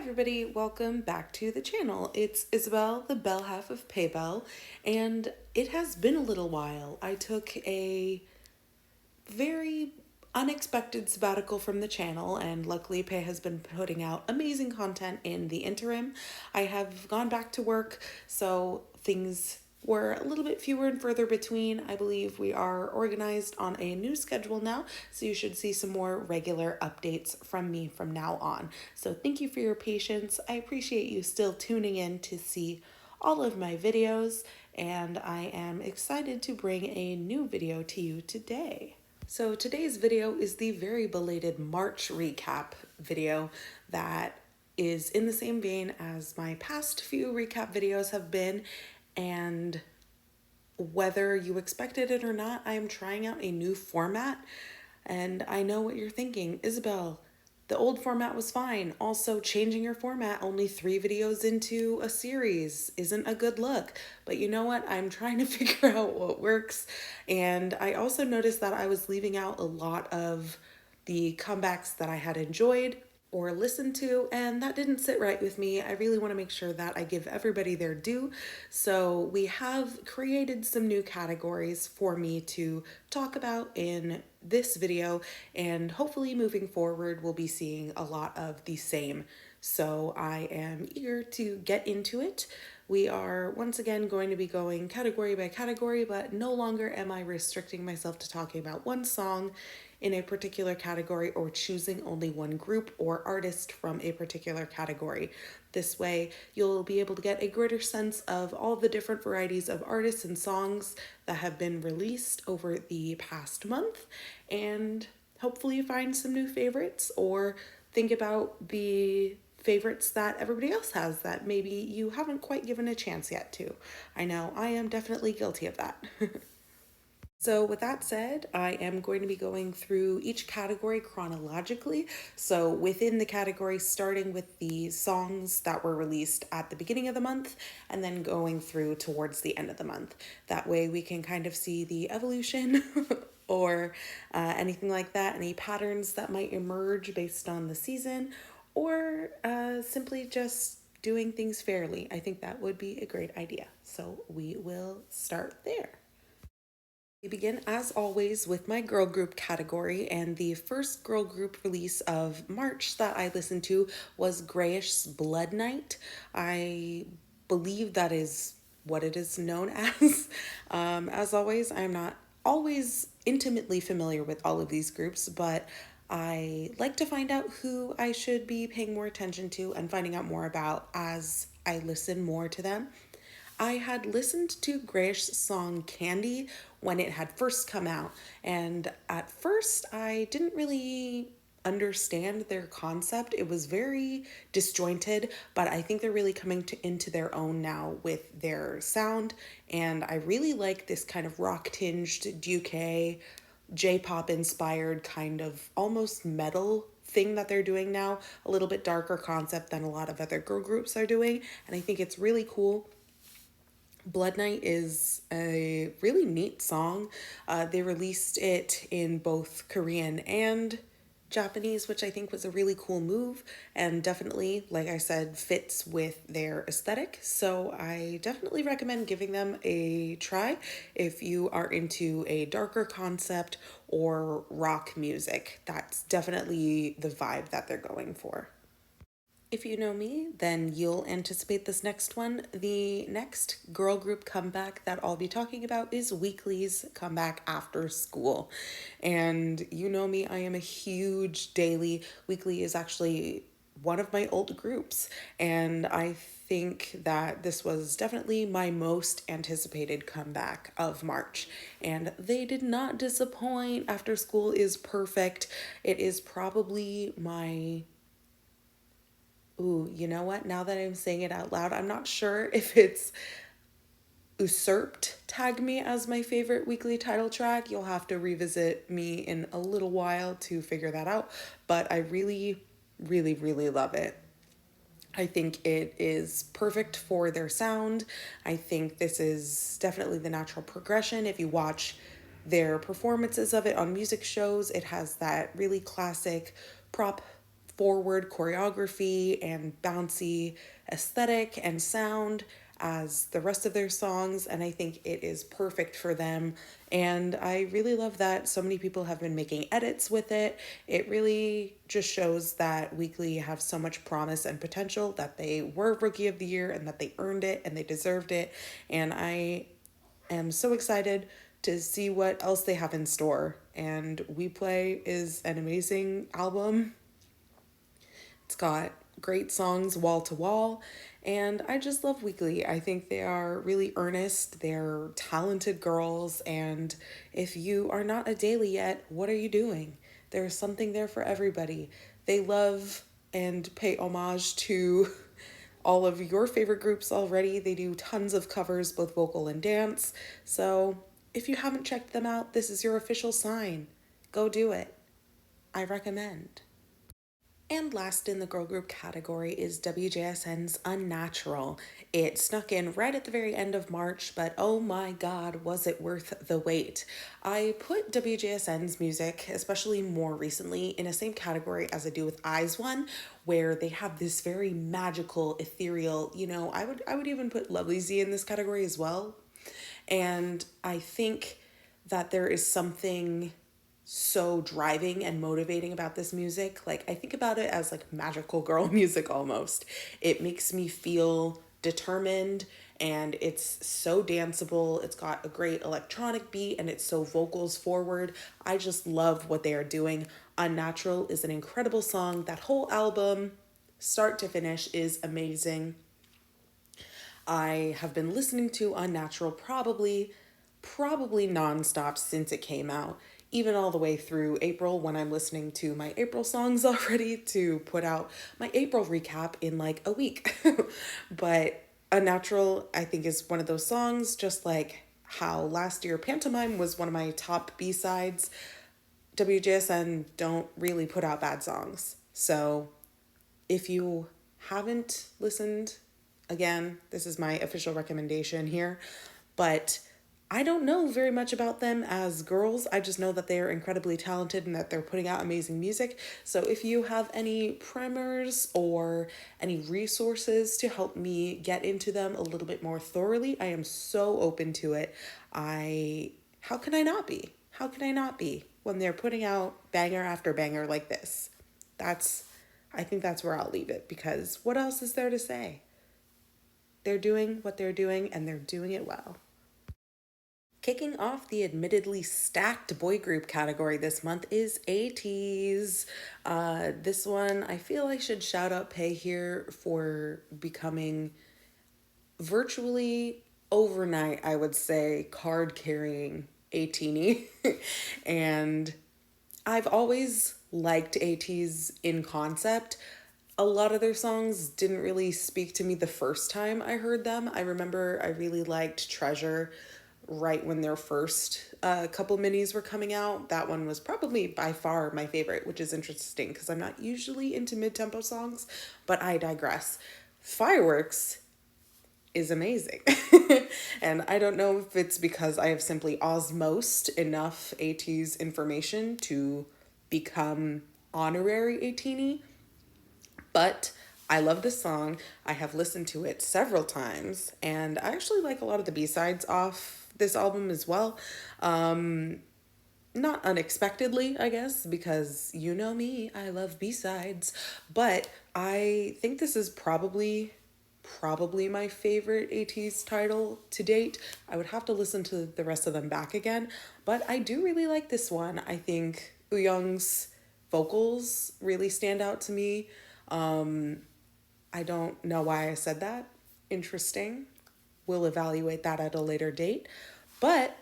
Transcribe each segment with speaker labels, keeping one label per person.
Speaker 1: everybody, welcome back to the channel. It's Isabelle, the belle half of Peybelle, and it has been a little while. I took a very unexpected sabbatical from the channel, and luckily Pei has been putting out amazing content in the interim. I have gone back to work, so things were a little bit fewer and further between. I believe we are organized on a new schedule now, so you should see some more regular updates from me from now on. So thank you for your patience. I appreciate you still tuning in to see all of my videos, and I am excited to bring a new video to you today. So today's video is the very belated March recap video that is in the same vein as my past few recap videos have been, and whether you expected it or not, I am trying out a new format. And I know what you're thinking, Isabelle, the old format was fine. Also, changing your format only 3 videos into a series isn't a good look. But you know what? I'm trying to figure out what works. And I also noticed that I was leaving out a lot of the comebacks that I had enjoyed or listened to, and that didn't sit right with me. I really want to make sure that I give everybody their due. So we have created some new categories for me to talk about in this video, and hopefully moving forward we'll be seeing a lot of the same. So I am eager to get into it. We are once again going to be going category by category, but no longer am I restricting myself to talking about one song in a particular category or choosing only one group or artist from a particular category. This way, you'll be able to get a greater sense of all the different varieties of artists and songs that have been released over the past month, and hopefully find some new favorites or think about the favorites that everybody else has that maybe you haven't quite given a chance yet to. I know I am definitely guilty of that. So with that said, I am going to be going through each category chronologically. So within the category, starting with the songs that were released at the beginning of the month and then going through towards the end of the month. That way we can kind of see the evolution or anything like that, any patterns that might emerge based on the season, or simply just doing things fairly. I think that would be a great idea. So we will start there. We begin, as always, with my girl group category, and the first girl group release of March that I listened to was Greyish's Blood Night. I believe that is what it is known as. As always, I'm not always intimately familiar with all of these groups, but I like to find out who I should be paying more attention to and finding out more about as I listen more to them. I had listened to Greyish's song Candy when it had first come out, and at first I didn't really understand their concept. It was very disjointed, but I think they're really coming into their own now with their sound, and I really like this kind of rock-tinged UK, J-pop inspired kind of almost metal thing that they're doing now, a little bit darker concept than a lot of other girl groups are doing, and I think it's really cool. Blood Night is a really neat song. They released it in both Korean and Japanese, which I think was a really cool move and definitely, like I said, fits with their aesthetic. So I definitely recommend giving them a try if you are into a darker concept or rock music. That's definitely the vibe that they're going for. If you know me, then you'll anticipate this next one. The next girl group comeback that I'll be talking about is Weekly's comeback after school. And you know me, I am a huge daily. Weekly is actually one of my old groups, and I think that this was definitely my most anticipated comeback of March, and they did not disappoint. After School is perfect. It is probably my... Ooh, you know what? Now that I'm saying it out loud, I'm not sure if it's usurped Tag Me as my favorite Weekly title track. You'll have to revisit me in a little while to figure that out. But I really, really, really love it. I think it is perfect for their sound. I think this is definitely the natural progression. If you watch their performances of it on music shows, it has that really classic prop forward choreography and bouncy aesthetic and sound as the rest of their songs, and I think it is perfect for them. And I really love that so many people have been making edits with it. It really just shows that Weekly have so much promise and potential, that they were Rookie of the Year and that they earned it and they deserved it. And I am so excited to see what else they have in store. And We Play is an amazing album. It's got great songs wall to wall, and I just love Weekly. I think they are really earnest, they're talented girls, and if you are not a daily yet, what are you doing? There's something there for everybody. They love and pay homage to all of your favorite groups already. They do tons of covers, both vocal and dance. So if you haven't checked them out, this is your official sign. Go do it. I recommend. And last in the girl group category is WJSN's Unnatural. It snuck in right at the very end of March, but oh my god, was it worth the wait. I put WJSN's music, especially more recently, in the same category as I do with Eyes One, where they have this very magical, ethereal, I would even put Lovely Z in this category as well. And I think that there is something so driving and motivating about this music. Like, I think about it as like magical girl music almost. It makes me feel determined, and it's so danceable. It's got a great electronic beat and it's so vocals forward. I just love what they are doing. Unnatural is an incredible song. That whole album, start to finish, is amazing. I have been listening to Unnatural probably nonstop since it came out, even all the way through April, when I'm listening to my April songs already to put out my April recap in like a week. But Unnatural, I think, is one of those songs, just like how last year Pantomime was one of my top B-sides. WJSN don't really put out bad songs. So if you haven't listened, again, this is my official recommendation here, but I don't know very much about them as girls. I just know that they are incredibly talented and that they're putting out amazing music. So if you have any primers or any resources to help me get into them a little bit more thoroughly, I am so open to it. How can I not be? How can I not be when they're putting out banger after banger like this? I think that's where I'll leave it, because what else is there to say? They're doing what they're doing, and they're doing it well. Kicking off the admittedly stacked boy group category this month is ATEEZ. This one, I feel I should shout out Pei here for becoming virtually overnight, I would say, card-carrying ATEEZ. And I've always liked ATEEZ in concept. A lot of their songs didn't really speak to me the first time I heard them. I remember I really liked Treasure right when their first couple minis were coming out. That one was probably by far my favorite, which is interesting because I'm not usually into mid-tempo songs, but I digress. Fireworks is amazing. And I don't know if it's because I have simply osmosed enough ATEEZ information to become honorary ATEEZ, but I love this song. I have listened to it several times, and I actually like a lot of the B-sides off this album as well. Not unexpectedly, I guess, because you know me, I love B-sides, but I think this is probably my favorite ATEEZ title to date. I would have to listen to the rest of them back again, but I do really like this one. I think Wooyoung's vocals really stand out to me. I don't know why I said that. Interesting. We'll evaluate that at a later date, but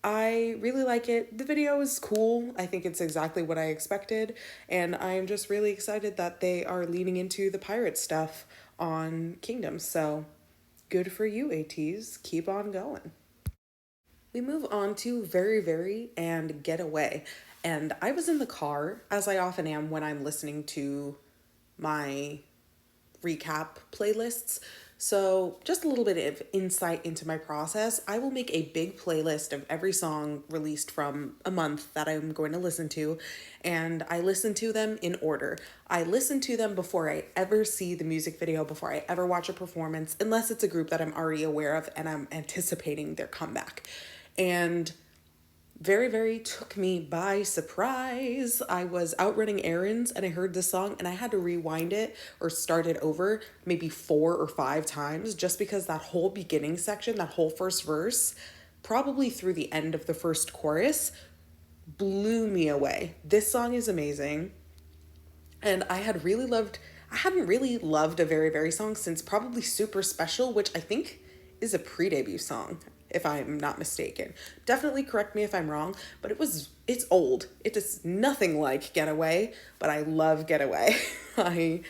Speaker 1: I really like it. The video is cool. I think it's exactly what I expected, and I'm just really excited that they are leaning into the pirate stuff on Kingdom. So good for you, ATEEZ. Keep on going. We move on to Very Very and Get Away. And I was in the car, as I often am when I'm listening to my recap playlists, So, just a little bit of insight into my process. I will make a big playlist of every song released from a month that I'm going to listen to, and I listen to them in order. I listen to them before I ever see the music video, before I ever watch a performance, unless it's a group that I'm already aware of and I'm anticipating their comeback. And very, very took me by surprise. I was out running errands and I heard this song and I had to rewind it or start it over maybe 4 or 5 times just because that whole beginning section, that whole first verse, probably through the end of the first chorus, blew me away. This song is amazing. And I hadn't really loved a Very Very song since probably Super Special, which I think is a pre-debut song, if I'm not mistaken. Definitely correct me if I'm wrong, but it's old. It is nothing like Getaway, but I love Getaway. I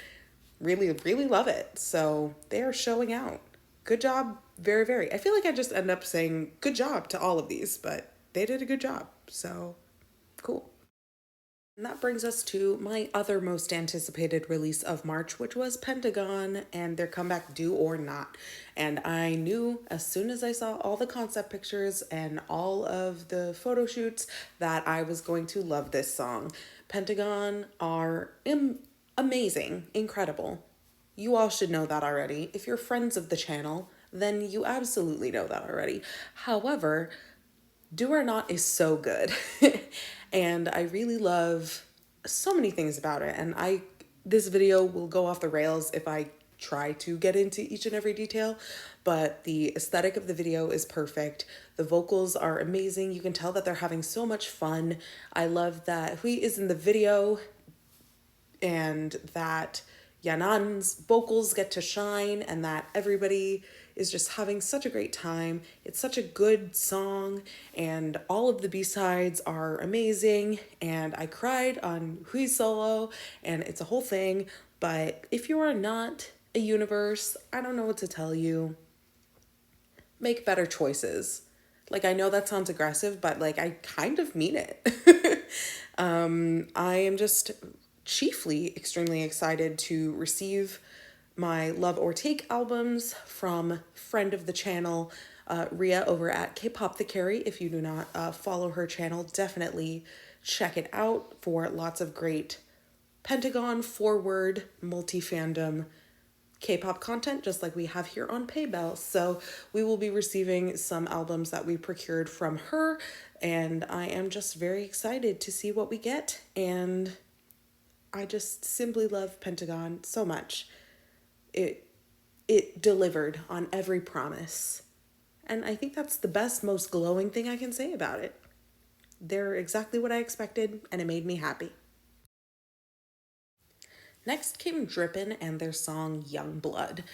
Speaker 1: really, really love it. So they are showing out. Good job, Very Very. I feel like I just end up saying good job to all of these, but they did a good job. So cool. And that brings us to my other most anticipated release of March, which was Pentagon and their comeback Do or Not. And I knew as soon as I saw all the concept pictures and all of the photo shoots that I was going to love this song. Pentagon are amazing, incredible. You all should know that already. If you're friends of the channel, then you absolutely know that already. However, Do or Not is so good. And I really love so many things about it. And this video will go off the rails if I try to get into each and every detail, but the aesthetic of the video is perfect. The vocals are amazing. You can tell that they're having so much fun. I love that Hui is in the video and that Yanan's vocals get to shine and that everybody is just having such a great time. It's such a good song and all of the B-sides are amazing and I cried on Hui's solo and it's a whole thing. But if you are not a universe, I don't know what to tell you. Make better choices. Like, I know that sounds aggressive, but like I kind of mean it. I am just chiefly extremely excited to receive my Love or Take albums from friend of the channel, Ria over at Kpop the Carry. If you do not follow her channel, definitely check it out for lots of great Pentagon forward multi-fandom K-pop content, just like we have here on Peybelle. So we will be receiving some albums that we procured from her, and I am just very excited to see what we get. And I just simply love Pentagon so much. It delivered on every promise. And I think that's the best, most glowing thing I can say about it. They're exactly what I expected, and it made me happy. Next came Drippin and their song Young Blood.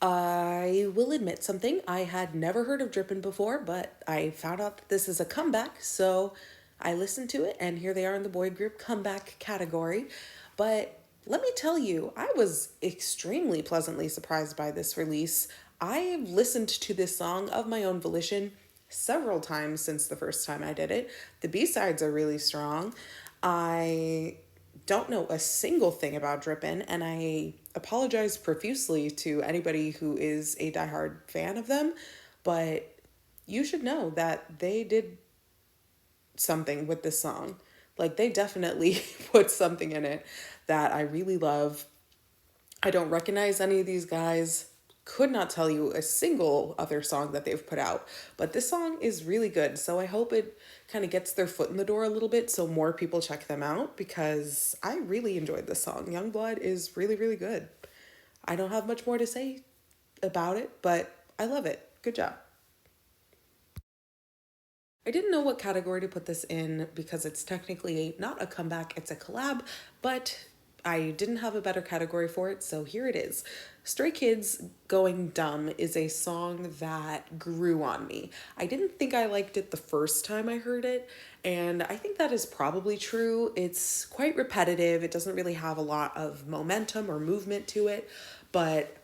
Speaker 1: I will admit something. I had never heard of Drippin before, but I found out that this is a comeback, so I listened to it, and here they are in the boy group comeback category. But let me tell you, I was extremely pleasantly surprised by this release. I've listened to this song of my own volition several times since the first time I did it. The B-sides are really strong. I don't know a single thing about Drippin, and I apologize profusely to anybody who is a diehard fan of them, but you should know that they did something with this song. Like, they definitely put something in it that I really love. I don't recognize any of these guys. Could not tell you a single other song that they've put out, but this song is really good. So I hope it kind of gets their foot in the door a little bit so more people check them out, because I really enjoyed this song. Young Blood is really, really good. I don't have much more to say about it, but I love it. Good job. I didn't know what category to put this in because it's technically not a comeback, it's a collab, but I didn't have a better category for it, so here it is. Stray Kids Going Dumb is a song that grew on me. I didn't think I liked it the first time I heard it, and I think that is probably true. It's quite repetitive. It doesn't really have a lot of momentum or movement to it, but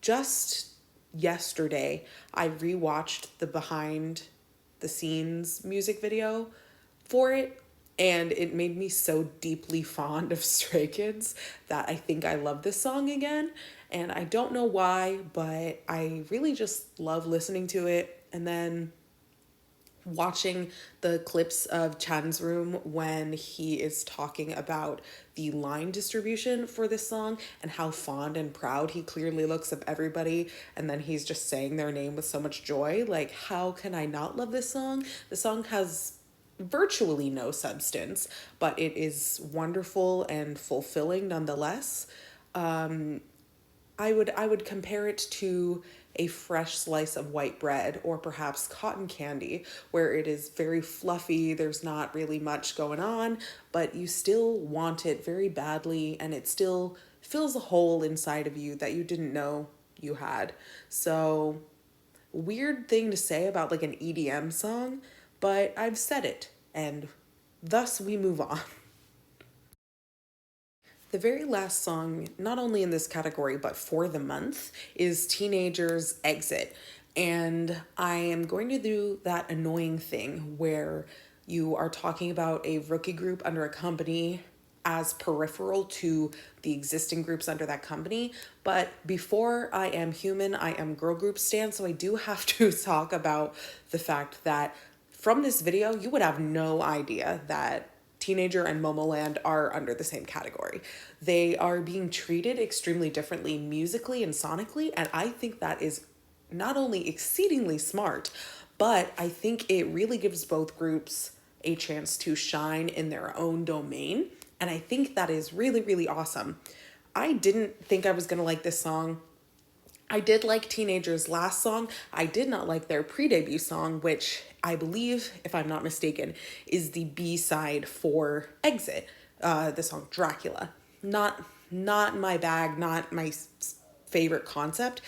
Speaker 1: just yesterday, I rewatched the behind the scenes music video for it, And it made me so deeply fond of Stray Kids that I think I love this song again. And I don't know why, but I really just love listening to it. And then watching the clips of Chan's room when he is talking about the line distribution for this song and how fond and proud he clearly looks of everybody, and then he's just saying their name with so much joy. Like, how can I not love this song? The song has virtually no substance, but it is wonderful and fulfilling nonetheless. I would compare it to a fresh slice of white bread or perhaps cotton candy, where it is very fluffy, there's not really much going on, but you still want it very badly, and it still fills a hole inside of you that you didn't know you had. So, weird thing to say about like an EDM song, but I've said it, and thus we move on. The very last song, not only in this category, but for the month, is Teenager's Exit. And I am going to do that annoying thing where you are talking about a rookie group under a company as peripheral to the existing groups under that company. But before I am human, I am girl group stan. So I do have to talk about the fact that from this video, you would have no idea that Teenager and Momoland are under the same category. They are being treated extremely differently musically and sonically, and I think that is not only exceedingly smart, but I think it really gives both groups a chance to shine in their own domain, and I think that is really, really awesome. I didn't think I was gonna like this song. I did like Teenager's last song. I did not like their pre-debut song, which I believe, if I'm not mistaken, is the B-side for Exit, the song Dracula. Not my bag, not my favorite concept.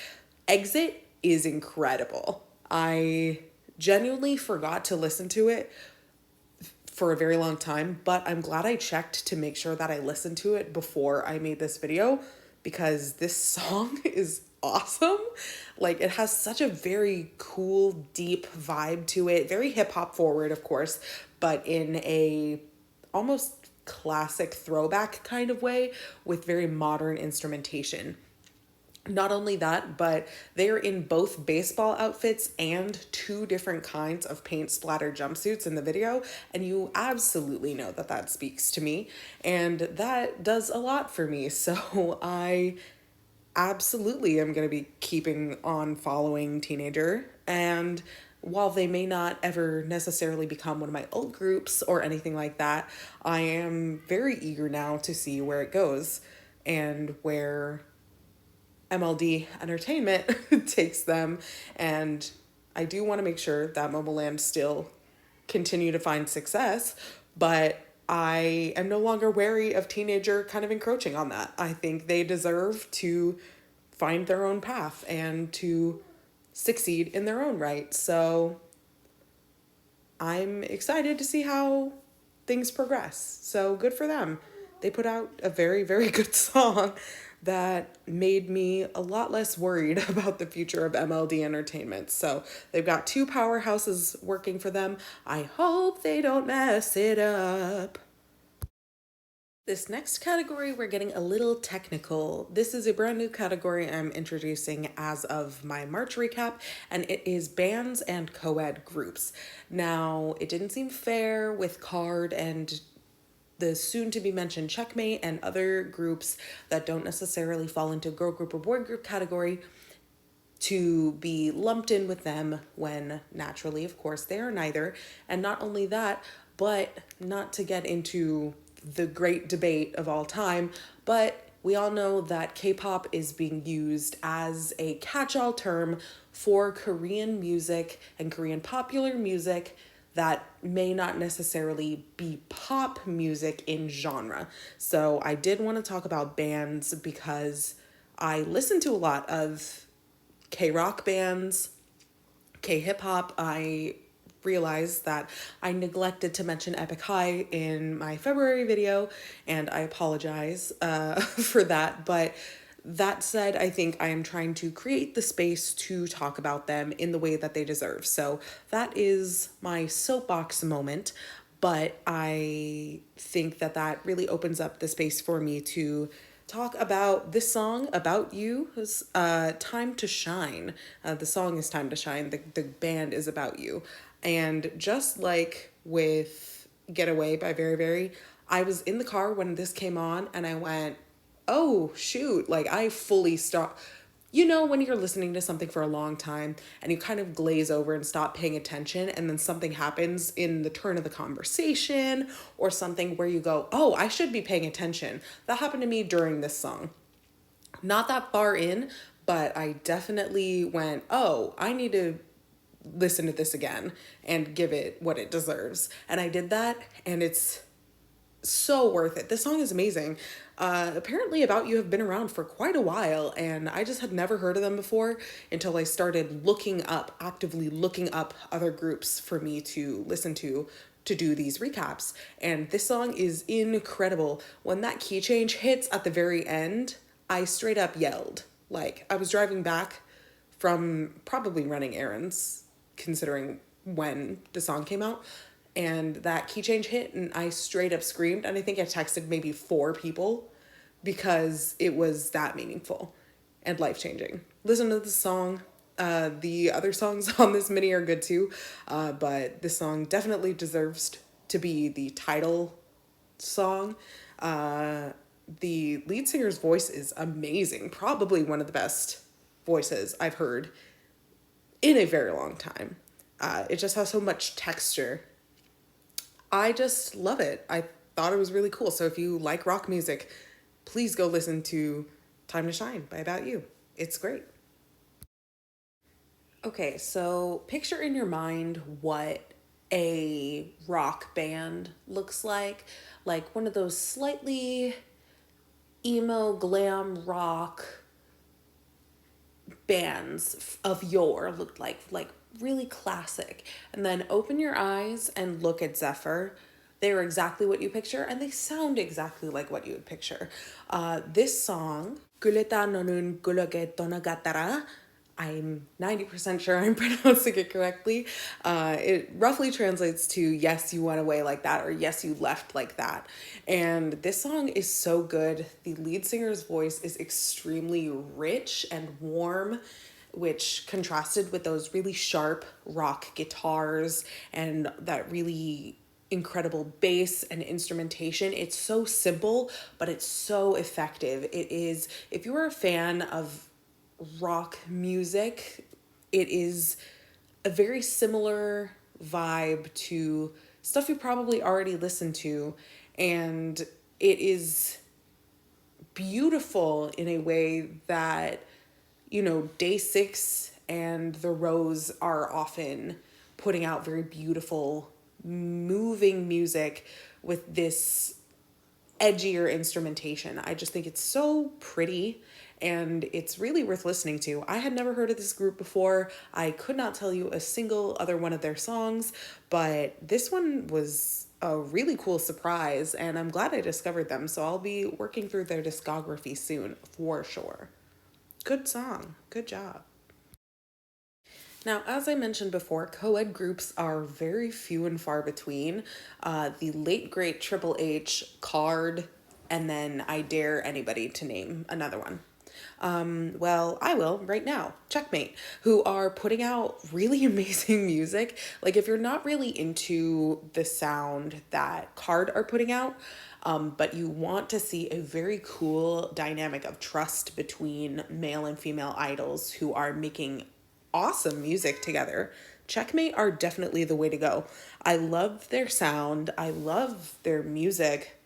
Speaker 1: Exit is incredible. I genuinely forgot to listen to it for a very long time, but I'm glad I checked to make sure that I listened to it before I made this video, because this song is awesome. Like, it has such a very cool, deep vibe to it. Very hip hop forward, of course, but in a almost classic throwback kind of way with very modern instrumentation. Not only that, but they're in both baseball outfits and two different kinds of paint splatter jumpsuits in the video, and you absolutely know that that speaks to me, and that does a lot for me. So I absolutely am going to be keeping on following Teenager, and while they may not ever necessarily become one of my old groups or anything like that, I am very eager now to see where it goes and where MLD Entertainment takes them. And I do want to make sure that Momoland still continue to find success, but I am no longer wary of Teenager kind of encroaching on that. I think they deserve to find their own path and to succeed in their own right. So I'm excited to see how things progress. So good for them. They put out a very, very good song that made me a lot less worried about the future of MLD Entertainment. So they've got two powerhouses working for them. I hope they don't mess it up. This next category, we're getting a little technical. This is a brand new category I'm introducing as of my March recap, and it is bands and co-ed groups. Now, it didn't seem fair with Card and the soon-to-be-mentioned Checkmate and other groups that don't necessarily fall into girl group or boy group category to be lumped in with them when naturally, of course, they are neither. And not only that, but not to get into the great debate of all time, but we all know that K-pop is being used as a catch-all term for Korean music and Korean popular music that may not necessarily be pop music in genre. So I did want to talk about bands because I listen to a lot of K-rock bands, K-hip hop. I realized that I neglected to mention Epic High in my February video, and I apologize for that. But that said, I think I am trying to create the space to talk about them in the way that they deserve. So that is my soapbox moment. but I think that that really opens up the space for me to talk about this song about you. Is Time to Shine. The song is Time to Shine. The band is About You. And just like with Get Away by Very Very, I was in the car when this came on and I went, oh shoot, like I fully stopped. You know, when you're listening to something for a long time and you kind of glaze over and stop paying attention, and then something happens in the turn of the conversation or something where you go, oh, I should be paying attention. That happened to me during this song. Not that far in, but I definitely went, oh, I need to listen to this again and give it what it deserves. And I did that, and it's so worth it. This song is amazing. Apparently About You have been around for quite a while, and I just had never heard of them before until I started actively looking up other groups for me to listen to do these recaps. And this song is incredible. When that key change hits at the very end, I straight up yelled. Like, I was driving back from probably running errands, considering when the song came out, and that key change hit and I straight up screamed, and I think I texted maybe 4 people because it was that meaningful and life-changing. Listen to the song. The other songs on this mini are good too, but this song definitely deserves to be the title song. The lead singer's voice is amazing, probably one of the best voices I've heard in a very long time. It just has so much texture. I just love it. I thought it was really cool. So if you like rock music, please go listen to Time to Shine by About You. It's great. Okay, so picture in your mind what a rock band looks like one of those slightly emo glam rock bands of yore looked like really classic. And then open your eyes and look at Zephyr. They are exactly what you picture, and they sound exactly like what you would picture. This song, Guleta nonun guloge tonagatara, I'm 90% sure I'm pronouncing it correctly. It roughly translates to yes, you went away like that, or yes, you left like that. And this song is so good. The lead singer's voice is extremely rich and warm, which contrasted with those really sharp rock guitars and that really incredible bass and instrumentation. It's so simple, but it's so effective. It is, if you're a fan of rock music, it is a very similar vibe to stuff you probably already listened to, and it is beautiful in a way that, you know, Day 6 and The Rose are often putting out very beautiful, moving music with this edgier instrumentation. I just think it's so pretty, and it's really worth listening to. I had never heard of this group before. I could not tell you a single other one of their songs, but this one was a really cool surprise, and I'm glad I discovered them. So I'll be working through their discography soon for sure. Good song. Good job. Now, as I mentioned before, co-ed groups are very few and far between. The late great Triple H, Card, and then I dare anybody to name another one. Well, I will right now. Checkmate, who are putting out really amazing music. Like, if you're not really into the sound that Card are putting out, but you want to see a very cool dynamic of trust between male and female idols who are making awesome music together, Checkmate are definitely the way to go. I love their sound. I love their music.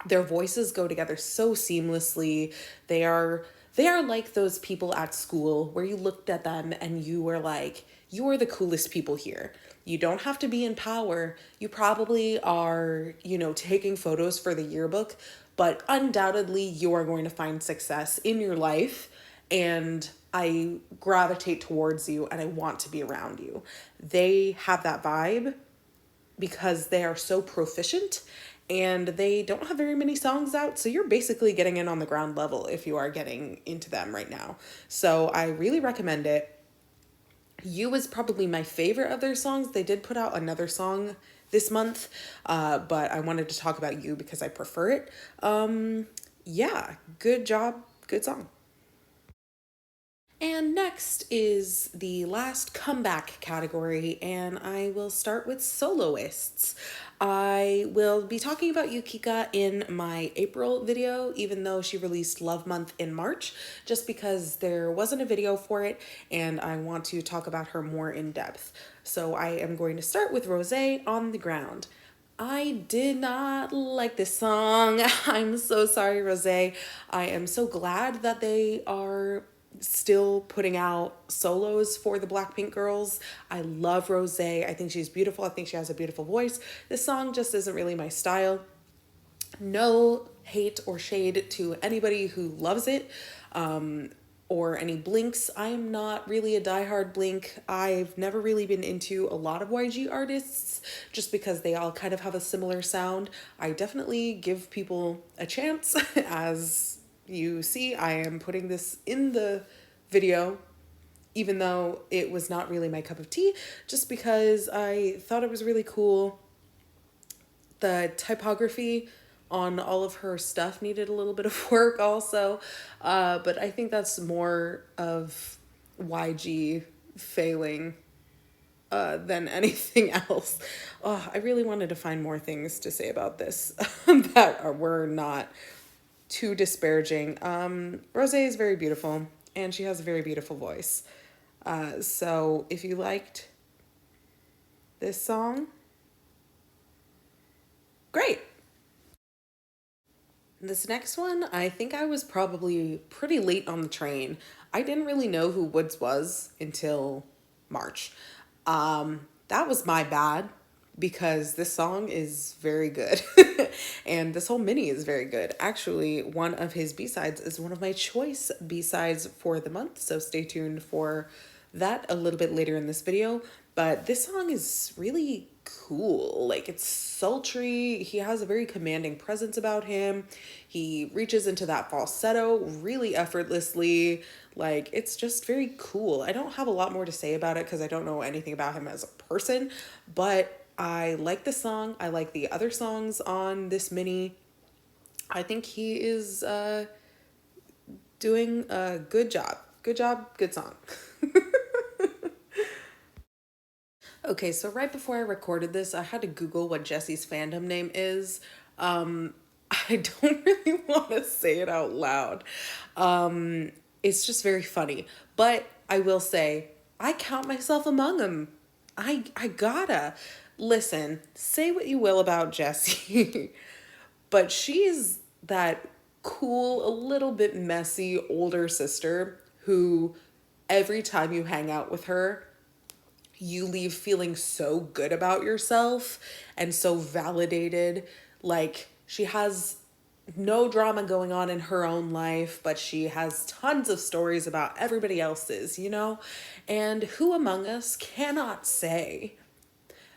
Speaker 1: Their voices go together so seamlessly. They are like those people at school where you looked at them and you were like, you are the coolest people here. You don't have to be in power. You probably are, you know, taking photos for the yearbook, but undoubtedly you are going to find success in your life, and I gravitate towards you and I want to be around you. They have that vibe because they are so proficient, and they don't have very many songs out. So you're basically getting in on the ground level if you are getting into them right now. So I really recommend it. You is probably my favorite of their songs. They did put out another song this month, but I wanted to talk about You because I prefer it. Yeah, good job, good song. And next is the last comeback category, and I will start with soloists. I will be talking about Yukika in my April video, even though she released Love Month in March, just because there wasn't a video for it, and I want to talk about her more in depth. So I am going to start with Rosé on the Ground. I did not like this song. I'm so sorry, Rosé. I am so glad that they are still putting out solos for the Blackpink girls. I love Rosé. I think she's beautiful. I think she has a beautiful voice. This song just isn't really my style. No hate or shade to anybody who loves it, or any Blinks. I'm not really a diehard Blink. I've never really been into a lot of YG artists just because they all kind of have a similar sound. I definitely give people a chance. As you see, I am putting this in the video even though it was not really my cup of tea, just because I thought it was really cool. The typography on all of her stuff needed a little bit of work also, but I think that's more of YG failing than anything else. Oh, I really wanted to find more things to say about this were not too disparaging. Rose is very beautiful, and she has a very beautiful voice. So if you liked this song, great. This next one, I think I was probably pretty late on the train. I didn't really know who Woods was until March. That was my bad because this song is very good. And this whole mini is very good. Actually, one of his B-sides is one of my choice B-sides for the month, so stay tuned for that a little bit later in this video. But this song is really cool. Like, it's sultry. He has a very commanding presence about him. He reaches into that falsetto really effortlessly. Like, it's just very cool. I don't have a lot more to say about it because I don't know anything about him as a person, but I like the song. I like the other songs on this mini. I think he is doing a good job. Good job, good song. Okay, so right before I recorded this, I had to Google what Jessie's fandom name is. I don't really want to say it out loud. It's just very funny. But I will say, I count myself among them. I gotta. Listen, say what you will about Jessie, but she's that cool, a little bit messy older sister who every time you hang out with her, you leave feeling so good about yourself and so validated. Like, she has no drama going on in her own life, but she has tons of stories about everybody else's, you know? And who among us cannot say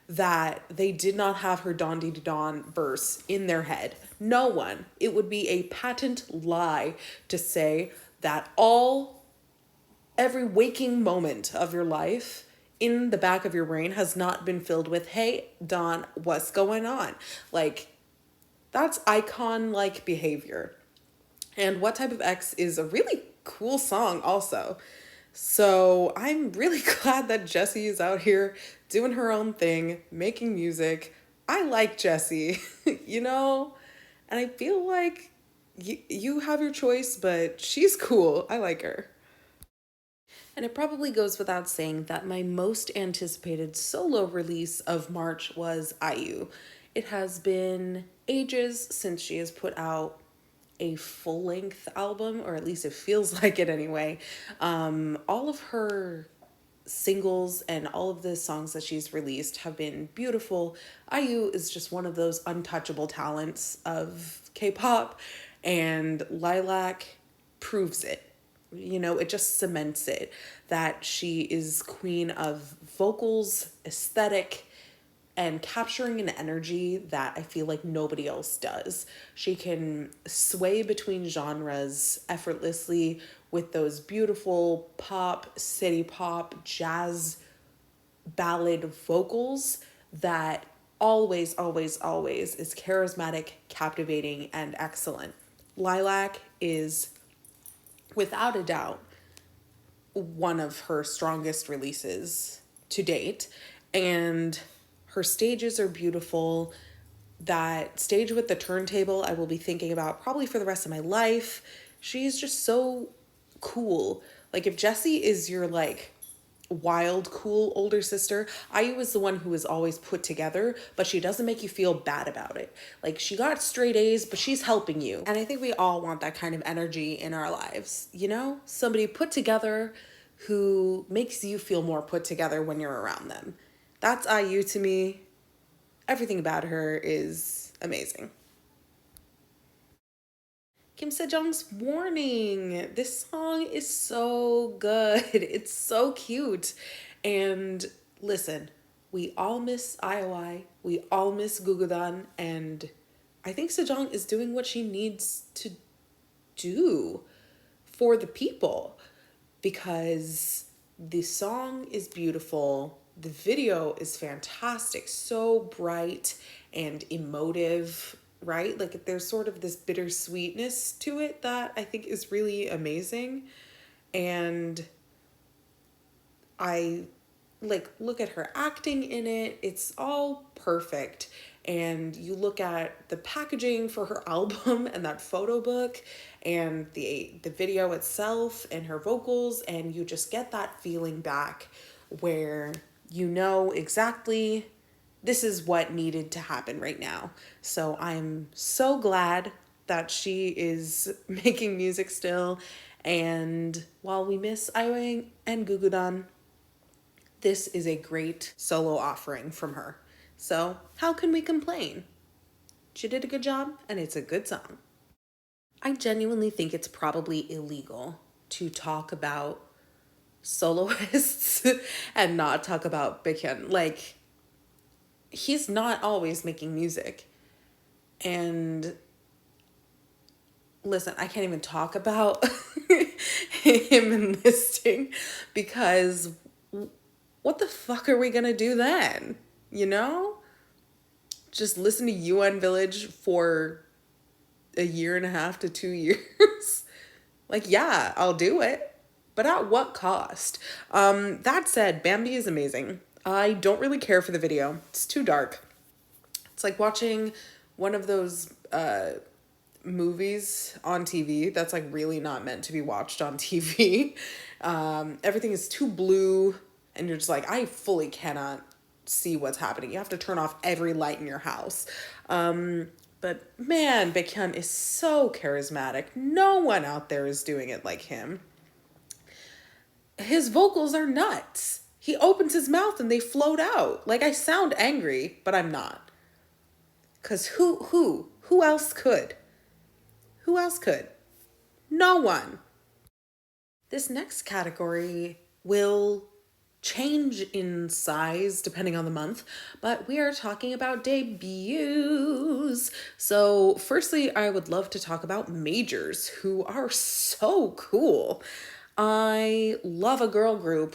Speaker 1: that they did not have her Don Dee Don verse in their head? No one. It would be a patent lie to say that every waking moment of your life in the back of your brain has not been filled with, hey, Dawn, what's going on? Like, that's icon-like behavior. And What Type of X is a really cool song also. So I'm really glad that Jessie is out here doing her own thing, making music. I like Jessie, you know? And I feel like you have your choice, but she's cool. I like her. And it probably goes without saying that my most anticipated solo release of March was IU. It has been ages since she has put out a full-length album, or at least it feels like it anyway. All of her singles and all of the songs that she's released have been beautiful. IU is just one of those untouchable talents of K-pop, and Lilac proves it. You know, it just cements it that she is queen of vocals, aesthetic, and capturing an energy that I feel like nobody else does. She can sway between genres effortlessly with those beautiful pop, city pop, jazz, ballad vocals that always, always, always is charismatic, captivating, and excellent. Lilac is, without a doubt, one of her strongest releases to date. And her stages are beautiful. That stage with the turntable, I will be thinking about probably for the rest of my life. She's just so cool. Like, if Jessie is your, like, wild, cool older sister, IU is the one who is always put together, but she doesn't make you feel bad about it. Like, she got straight A's, but she's helping you. And I think we all want that kind of energy in our lives, you know? Somebody put together who makes you feel more put together when you're around them. That's IU to me. Everything about her is amazing. Kim Sejong's Warning. This song is so good. It's so cute. And listen, we all miss IOI. We all miss Gugudan. And I think Sejong is doing what she needs to do for the people, because the song is beautiful. The video is fantastic. So bright and emotive, right? Like, there's sort of this bittersweetness to it that I think is really amazing. And I like look at her acting in it. It's all perfect. And you look at the packaging for her album and that photo book and the video itself and her vocals, and you just get that feeling back where you know exactly this is what needed to happen right now. So I'm so glad that she is making music still. And while we miss Iwang and Gugudan, this is a great solo offering from her. So how can we complain? She did a good job, and it's a good song. I genuinely think it's probably illegal to talk about soloists and not talk about Baekhyun. Like, he's not always making music. And listen, I can't even talk about him enlisting, because what the fuck are we gonna do then? You know? Just listen to UN Village for a year and a half to 2 years? Like, yeah, I'll do it. But at what cost? That said, Bambi is amazing. I don't really care for the video. It's too dark. It's like watching one of those movies on TV that's like really not meant to be watched on TV. Everything is too blue, and you're just like, I fully cannot see what's happening. You have to turn off every light in your house. But man, Baekhyun is so charismatic. No one out there is doing it like him. His vocals are nuts. He opens his mouth and they float out. Like, I sound angry, but I'm not. 'Cause who else could? Who else could? No one. This next category will change in size depending on the month, but we are talking about debuts. So firstly, I would love to talk about majors, who are so cool. I love a girl group.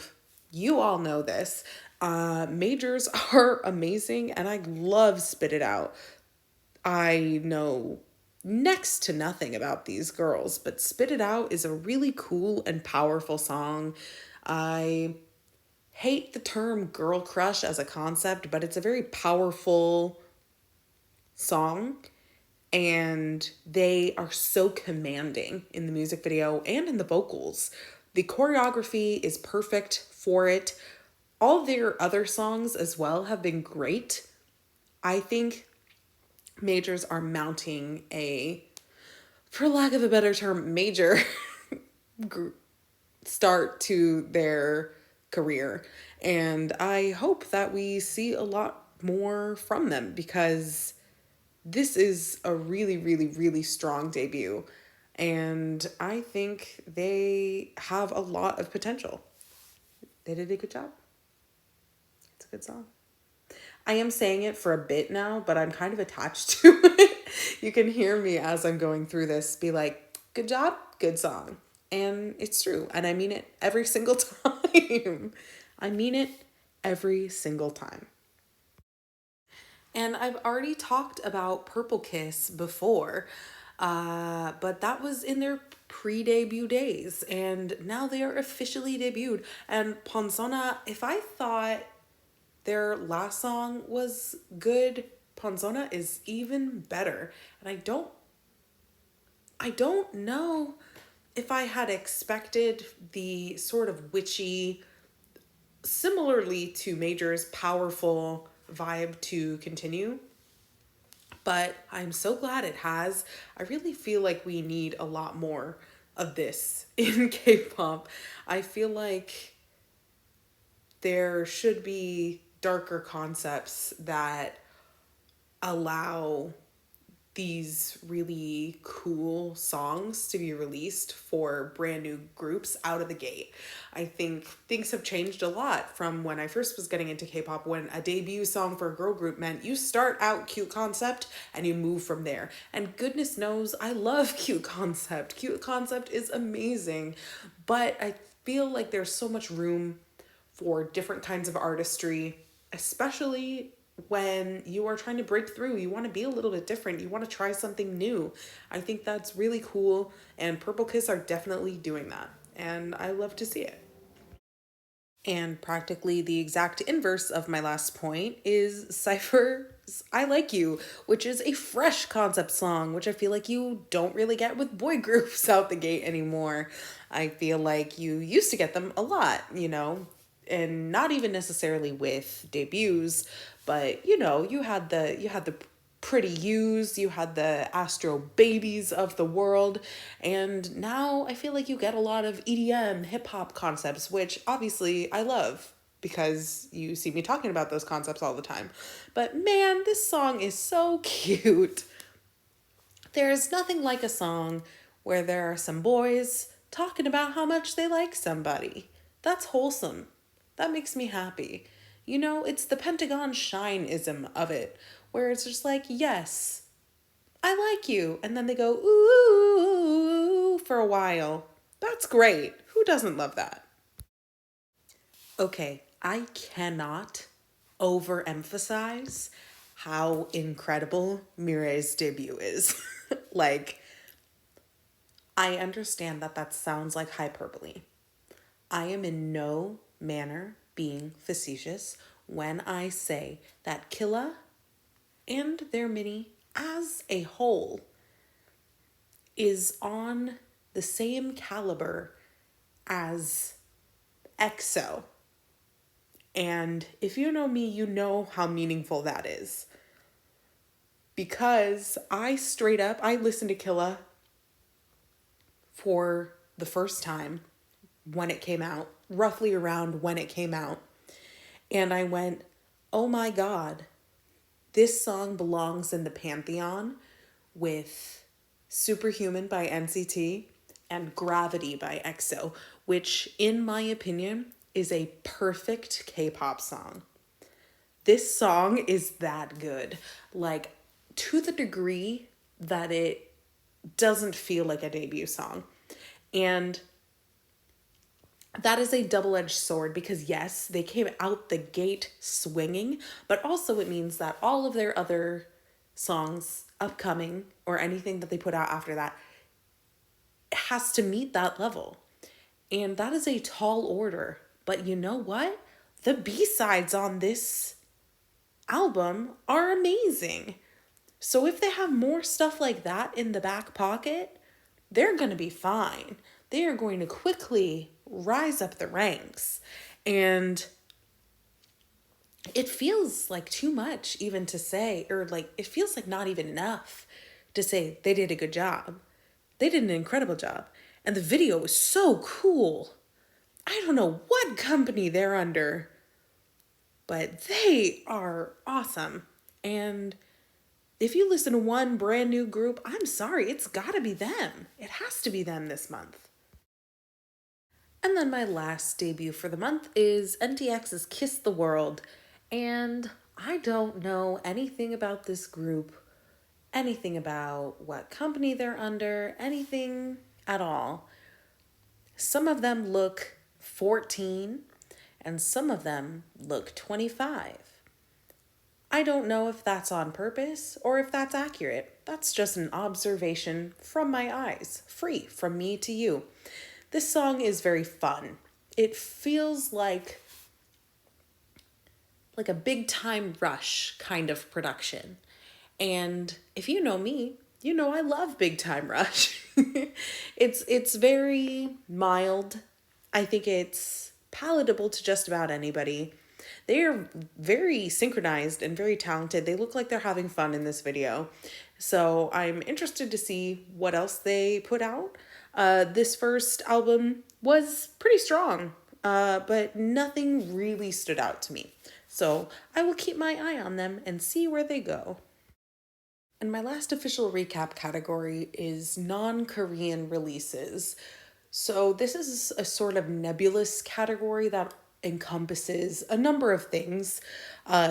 Speaker 1: You all know this. Majors are amazing, and I love Spit It Out. I know next to nothing about these girls, but Spit It Out is a really cool and powerful song. I hate the term girl crush as a concept, but it's a very powerful song, and they are so commanding in the music video and in the vocals. The choreography is perfect for it. All their other songs as well have been great. I think majors are mounting a, for lack of a better term, major start to their career. And I hope that we see a lot more from them, because this is a really, really, really strong debut. And I think they have a lot of potential. They did a good job. It's a good song. I am saying it for a bit now, but I'm kind of attached to it. You can hear me as I'm going through this be like, good job, good song. And it's true. And I mean it every single time. I mean it every single time. And I've already talked about Purple Kiss before, but that was in their pre-debut days, and now they are officially debuted. And Ponzona, if I thought their last song was good, Ponzona is even better. And I don't know if I had expected the sort of witchy, similarly to Major's powerful vibe to continue, but I'm so glad it has. I really feel like we need a lot more of this in K-pop. I feel like there should be darker concepts that allow these really cool songs to be released for brand new groups out of the gate. I think things have changed a lot from when I first was getting into K-pop, when a debut song for a girl group meant you start out cute concept and you move from there. And goodness knows I love cute concept. Cute concept is amazing, but I feel like there's so much room for different kinds of artistry, especially when you are trying to break through. You want to be a little bit different. You want to try something new. I think that's really cool, and Purple Kiss are definitely doing that, and I love to see it. And practically the exact inverse of my last point is Cypher's I Like You, which is a fresh concept song, which I feel like you don't really get with boy groups out the gate anymore. I feel like you used to get them a lot, and not even necessarily with debuts, but you had the Pretty Yous, you had the Astro Babies of the world, and now I feel like you get a lot of EDM, hip hop concepts, which obviously I love because you see me talking about those concepts all the time. But man, this song is so cute. There's nothing like a song where there are some boys talking about how much they like somebody. That's wholesome. That makes me happy. It's the Pentagon shine-ism of it, where it's just like, yes, I like you. And then they go, ooh, for a while. That's great. Who doesn't love that? Okay, I cannot overemphasize how incredible Mireille's debut is. Like, I understand that that sounds like hyperbole. I am in no manner being facetious when I say that Killa and their mini as a whole is on the same caliber as EXO. And if you know me, you know how meaningful that is. Because I listened to Killa for the first time when it came out, roughly around when it came out. And I went, oh my God, this song belongs in the pantheon with Superhuman by NCT and Gravity by EXO, which, in my opinion, is a perfect K-pop song. This song is that good. Like, to the degree that it doesn't feel like a debut song. And that is a double-edged sword because, yes, they came out the gate swinging, but also it means that all of their other songs upcoming or anything that they put out after that has to meet that level. And that is a tall order. But you know what? The B-sides on this album are amazing. So if they have more stuff like that in the back pocket, they're going to be fine. They are going to quickly rise up the ranks. And it feels like too much even to say, or like it feels like not even enough to say they did a good job. They did an incredible job. And the video was so cool. I don't know what company they're under, but they are awesome. And if you listen to one brand new group, I'm sorry, it's gotta be them. It has to be them this month. And then my last debut for the month is NTX's Kiss the World. And I don't know anything about this group, anything about what company they're under, anything at all. Some of them look 14 and some of them look 25. I don't know if that's on purpose or if that's accurate. That's just an observation from my eyes, free from me to you. This song is very fun. It feels like a big time rush kind of production. And if you know me, you know I love big time rush. It's very mild. I think it's palatable to just about anybody. They are very synchronized and very talented. They look like they're having fun in this video. So I'm interested to see what else they put out. This first album was pretty strong, but nothing really stood out to me. So I will keep my eye on them and see where they go. And my last official recap category is non-Korean releases. So this is a sort of nebulous category that encompasses a number of things.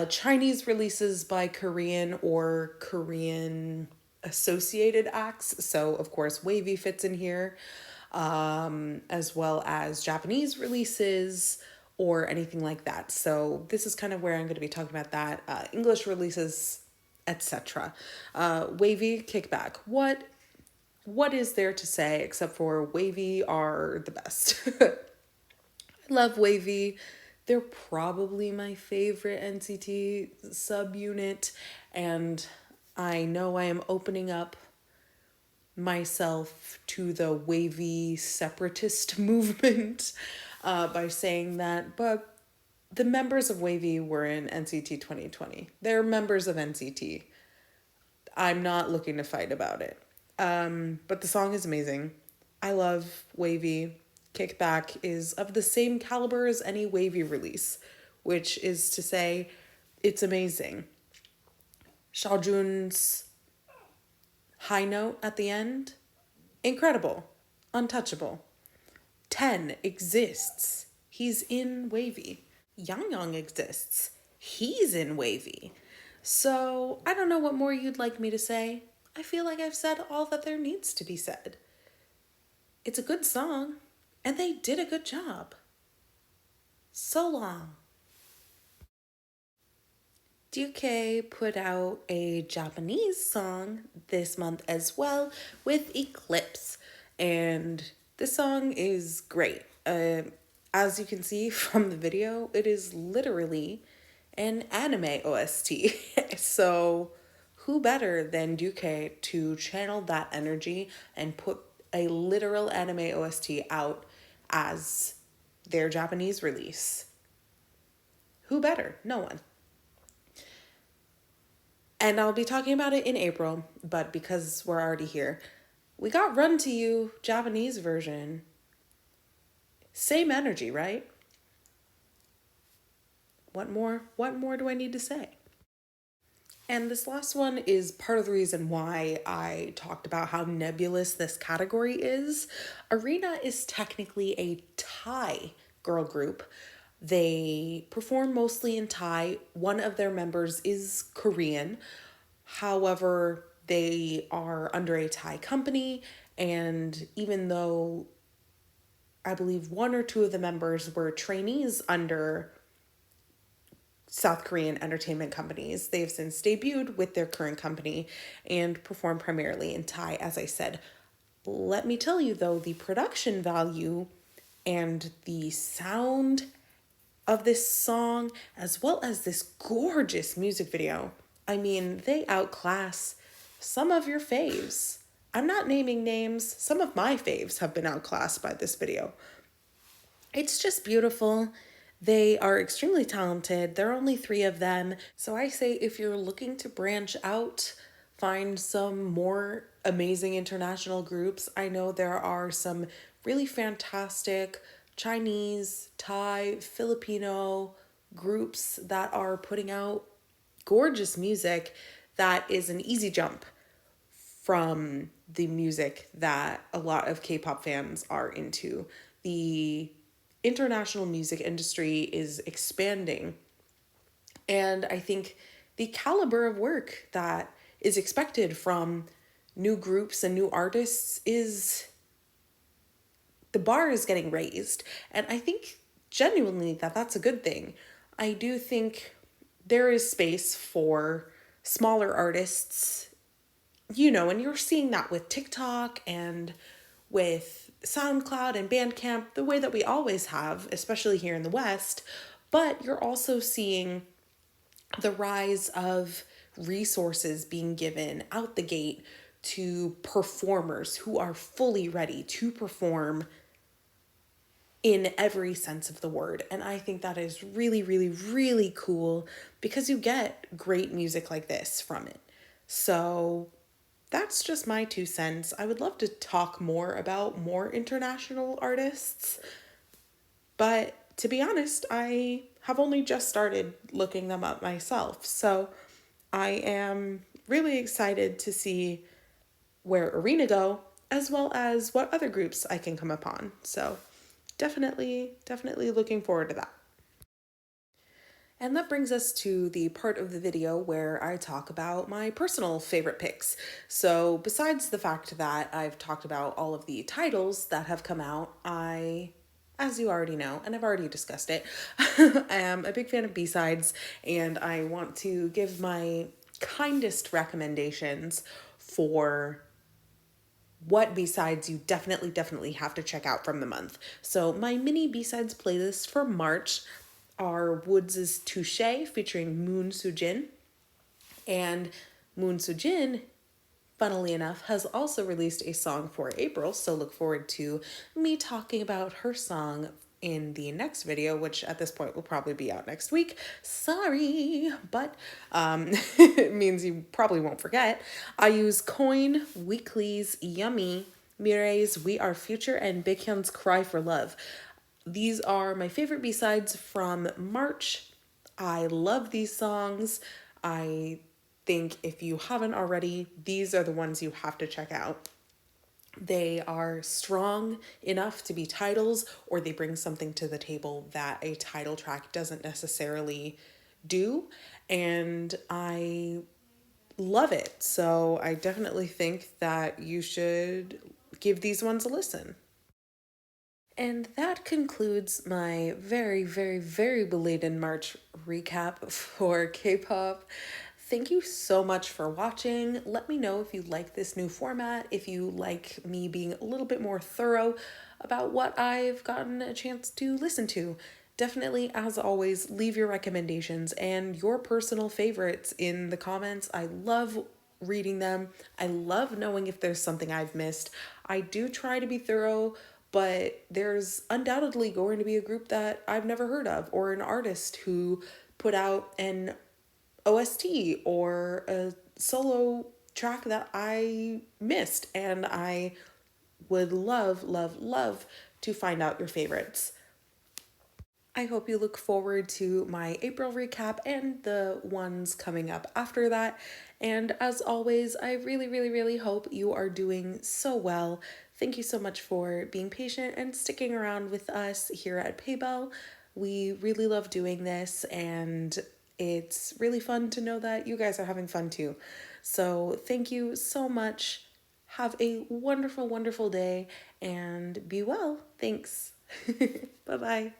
Speaker 1: Chinese releases by Korean or Korean associated acts. So of course Wavy fits in here, as well as Japanese releases or anything like that. So this is kind of where I'm going to be talking about that. English releases, etc. Wavy, kickback. What is there to say except for Wavy are the best? I love Wavy. They're probably my favorite NCT subunit, and I know I am opening up myself to the Wavy separatist movement by saying that, but the members of Wavy were in NCT 2020. They're members of NCT. I'm not looking to fight about it. But the song is amazing. I love Wavy. Kickback is of the same caliber as any Wavy release, which is to say, it's amazing. Xiaojun's high note at the end, incredible, untouchable. 10 exists. He's in Wavy. Yang exists. He's in Wavy. So I don't know what more you'd like me to say. I feel like I've said all that there needs to be said. It's a good song, and they did a good job. So long. Duke put out a Japanese song this month as well with Eclipse, and this song is great. As you can see from the video, it is literally an anime OST. So who better than Duke to channel that energy and put a literal anime OST out as their Japanese release? Who better? No one. And I'll be talking about it in April, but because we're already here, we got Run to You Japanese version. Same energy, right? What more do I need to say? And this last one is part of the reason why I talked about how nebulous this category is. Arena is technically a Thai girl group. They perform mostly in Thai. One of their members is Korean. However, they are under a Thai company, and even though I believe one or two of the members were trainees under South Korean entertainment companies, they have since debuted with their current company and perform primarily in Thai, as I said. Let me tell you though, the production value and the sound of this song, as well as this gorgeous music video, I mean, they outclass some of your faves. I'm not naming names. Some of my faves have been outclassed by this video. It's just beautiful. They are extremely talented. There are only 3 of them. So I say if you're looking to branch out, find some more amazing international groups. I know there are some really fantastic Chinese, Thai, Filipino groups that are putting out gorgeous music that is an easy jump from the music that a lot of K-pop fans are into. The international music industry is expanding, and I think the caliber of work that is expected from new groups and new artists is, the bar is getting raised, and I think genuinely that that's a good thing. I do think there is space for smaller artists, you know, and you're seeing that with TikTok and with SoundCloud and Bandcamp, the way that we always have, especially here in the West. But you're also seeing the rise of resources being given out the gate to performers who are fully ready to perform in every sense of the word. And I think that is really, really, really cool because you get great music like this from it. So that's just my 2 cents. I would love to talk more about more international artists, but to be honest, I have only just started looking them up myself. So I am really excited to see where Arena go, as well as what other groups I can come upon. So definitely looking forward to that. And that brings us to the part of the video where I talk about my personal favorite picks. So besides the fact that I've talked about all of the titles that have come out, as you already know, and I've already discussed it, I am a big fan of B-sides, and I want to give my kindest recommendations for what B-sides you definitely have to check out from the month. So my mini B-sides playlist for March are Woods' Touche featuring Moon Soo-jin. And Moon Soo-jin, funnily enough, has also released a song for April, so look forward to me talking about her song in the next video, which at this point will probably be out next week. Sorry, but it means you probably won't forget. I use Coin, Weekly's Yummy, Mirei's We Are Future, and Big Hyun's Cry for Love. These are my favorite B-sides from March. I love these songs. I think if you haven't already, these are the ones you have to check out. They are strong enough to be titles, or they bring something to the table that a title track doesn't necessarily do. And I love it. So I definitely think that you should give these ones a listen. And that concludes my very belated March recap for K-pop. Thank you so much for watching. Let me know if you like this new format, if you like me being a little bit more thorough about what I've gotten a chance to listen to. Definitely, as always, leave your recommendations and your personal favorites in the comments. I love reading them. I love knowing if there's something I've missed. I do try to be thorough, but there's undoubtedly going to be a group that I've never heard of, or an artist who put out an OST or a solo track that I missed, and I would love to find out your favorites. I hope you look forward to my April recap and the ones coming up after that. And as always, I really hope you are doing so well. Thank you so much for being patient and sticking around with us here at Peybelle. We really love doing this, and it's really fun to know that you guys are having fun too. So thank you so much. Have a wonderful day and be well. Thanks. Bye-bye.